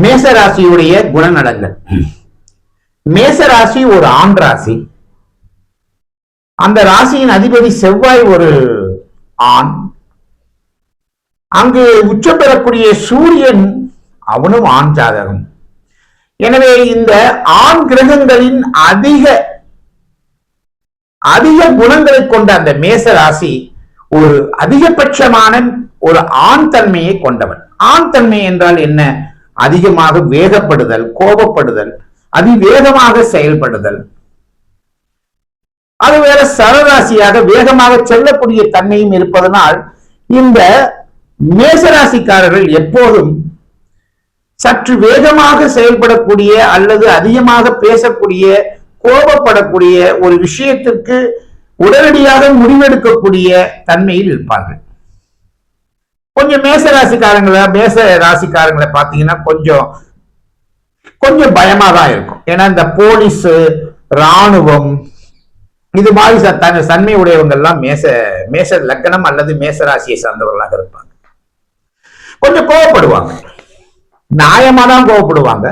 மேசராசியுடைய குணநலங்கள். மேசராசி ஒரு ஆண் ராசி. அந்த ராசியின் அதிபதி செவ்வாய் ஒரு ஆண். அங்கு உச்சம் பெறக்கூடிய சூரியன் அவனும் ஆண் ஜாதகம். எனவே இந்த ஆண் கிரகங்களின் அதிக குணங்களை கொண்ட அந்த மேச ராசி ஒரு அதிகபட்சமான ஒரு ஆண் தன்மையை கொண்டவன். ஆண் தன்மை என்றால் என்ன? அதிகமாக வேகப்படுதல், கோபப்படுதல், அதிவேகமாக செயல்படுதல். அது வேற சரராசியாக வேகமாக செல்லக்கூடிய தன்மையும் இருப்பதனால் இந்த மேசராசிக்காரர்கள் எப்போதும் சற்று வேகமாக செயல்படக்கூடிய அல்லது அதிகமாக பேசக்கூடிய, கோபப்படக்கூடிய ஒரு விஷயத்திற்கு உடனடியாக முடிவெடுக்கக்கூடிய தன்மையில் இருப்பார்கள். கொஞ்சம் மேச ராசிக்காரங்களை பார்த்தீங்கன்னா கொஞ்சம் பயமா தான் இருக்கும். ஏன்னா இந்த போலீஸ், ராணுவம் இது மாதிரி தன்மை உடையவங்கெல்லாம் மேச லக்னம் அல்லது மேச ராசியை சார்ந்தவர்களாக இருப்பாங்க. கொஞ்சம் கோவப்படுவாங்க, நியாயமா தான் கோவப்படுவாங்க.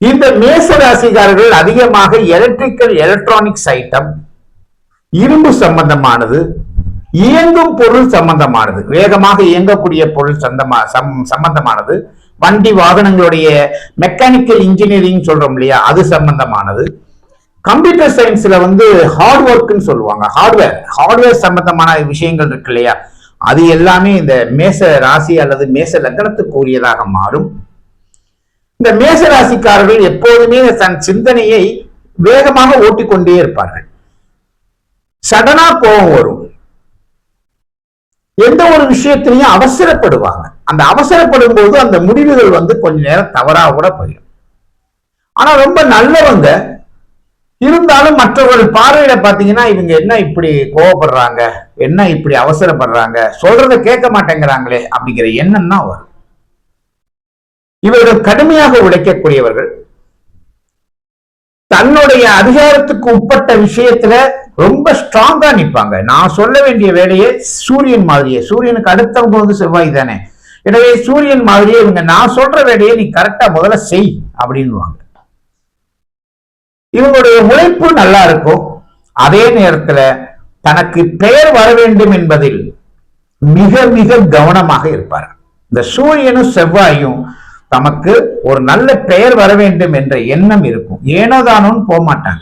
இந்த மேச ராசிக்காரர்கள் அதிகமாக எலக்ட்ரானிக்ஸ் ஐட்டம், இரும்பு சம்பந்தமானது, இயங்கும் பொருள் சம்பந்தமானது, வேகமாக இயங்கக்கூடிய பொருள் சம்பந்தமானது, வண்டி வாகனங்களுடைய மெக்கானிக்கல் இன்ஜினியரிங் சொல்றோம் இல்லையா, அது சம்பந்தமானது. கம்ப்யூட்டர் சயின்ஸ்ல ஹார்ட் ஒர்க்னு சொல்லுவாங்க, ஹார்ட்வேர் சம்பந்தமான விஷயங்கள் இருக்கு இல்லையா, அது எல்லாமே இந்த மேச ராசி அல்லது மேச லக்னத்துக்கு உரியதாக மாறும். இந்த மேச ராசிக்காரர்கள் எப்போதுமே தன் சிந்தனையை வேகமாக ஓட்டிக்கொண்டே இருப்பார்கள். சடனா கோபம் வரும். எந்த ஒரு விஷயத்திலையும் அவசரப்படுவாங்க. அந்த அவசரப்படும் போது அந்த முடிவுகள் கொஞ்ச நேரம் தவறாக கூட போயிடும். ஆனா ரொம்ப நல்லவங்க இருந்தாலும் மற்றவர்கள் பார்வையில பாத்தீங்கன்னா இவங்க என்ன இப்படி கோவப்படுறாங்க, என்ன இப்படி அவசரப்படுறாங்க, சொல்றத கேட்க மாட்டேங்கிறாங்களே அப்படிங்கிற எண்ணம் தான் வரும். இவர்கள் கடுமையாக உழைக்கக்கூடியவர்கள். தன்னுடைய அதிகாரத்துக்கு உட்பட்ட விஷயத்துல ரொம்ப ஸ்ட்ராங்கா நிற்பாங்க. நான் சொல்ல வேண்டிய வேலையை சூரியன் மாதிரியே, சூரியனுக்கு அடுத்தவங்க செவ்வாய் தானே, எனவே சூரியன் மாதிரியே இவங்க நான் சொல்ற வேலையை நீ கரெக்டா முதல்ல செய் அப்படின்னுவாங்க. இவங்களுடைய உழைப்பு நல்லா இருக்கும். அதே நேரத்துல தனக்கு பெயர் வர வேண்டும் என்பதில் மிக மிக கவனமாக இருப்பார். இந்த சூரியனும் செவ்வாயும் தமக்கு ஒரு நல்ல பெயர் வர வேண்டும் என்ற எண்ணம் இருக்கும். ஏனோதானோன்னு போக மாட்டாங்க.